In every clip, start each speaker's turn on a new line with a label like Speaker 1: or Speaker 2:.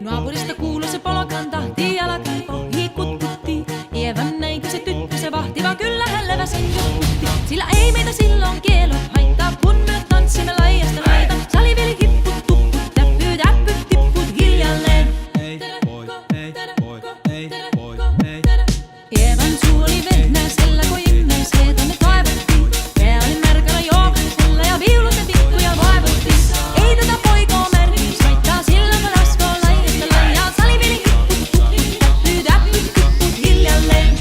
Speaker 1: Naapurista kuului se polkan tahti, jalkaipo hiikutti. Ievän näinkö se tyttö, se vahti, vaan kyllä hän leväsi juttutti. Sillä ei meitä silloin kielot haittaa, kun me tanssimme laijasta laita. Saliveli hipput, tupput, täppyt, äppyt, tipput hiljalleen. Ievän suu oli vehnäisellä, kun ihmeeseen tonne kaivettiin. Pää oli märkänä jokaisella ja viulut ja tikkuja vaivuttiin. Ei tätä poikoo märkis haittaa, silloin kun laskoo laijasta laijaa. Saliveli hipput, tupput, täppyt, äppyt, tipput hiljalleen.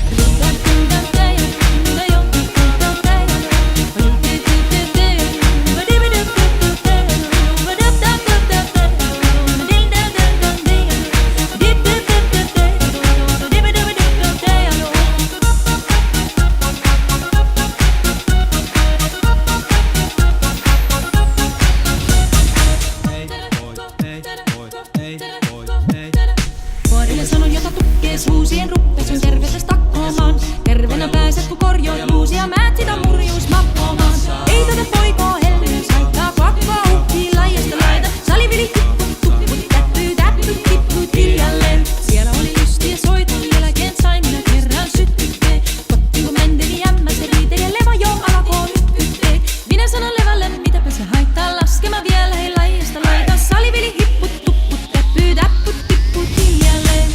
Speaker 1: Vuorille sanon, jota tukkee suusien ruppesun tervetes takkoomaan. Terveenä pääset, kun korjoit luusia, määt sitä murjuus mappomaan. Ei tätä poikoo hellyys haittaa, pakkoa uhkii laijasta laita. Salivili hipput, tupput, täppyt, äppyt, tipput hiljalleen. Siellä oli lystiä soiton jälkeen, sain minä kerran syttyttee. Kotti kun mentiin jämmä, se riiteli ja leva jo alakoo nyt yhteen. Minä sanon levälle, mitäpä se haittaa, laskema vielä hei laijasta laita. Salivili hipput, tupput, täppyt, äppyt, tipput hiljalleen.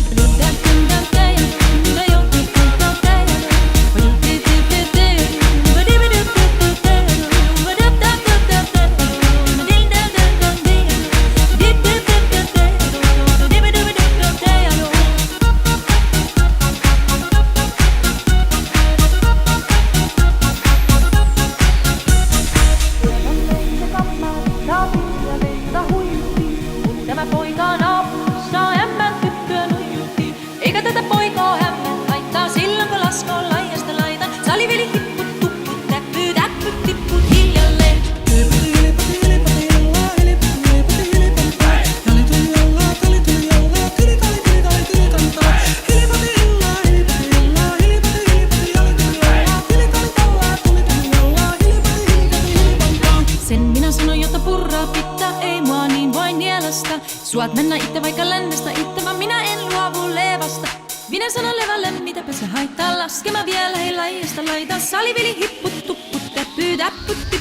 Speaker 1: Tämä poika on apussa, ämmän tyttöä nuijutti. Eikä tätä poikoo hämmän haittaa, silloin kun laskoo laijasta laitan. Saliveli hipput, tupput, täppyt, äppyt, tipput hiljalleen. Sen minä sanon, jotta purraa pitää, ei mua niin vain nielasta. Suot mennä itse vaikka lännestä itse, vaan minä en luovu levasta. Minä sanon levälle, mitäpä se haittaa, laskema vielä hei laijasta laita. Salivili hipput, tupput, täppyt, äppyt,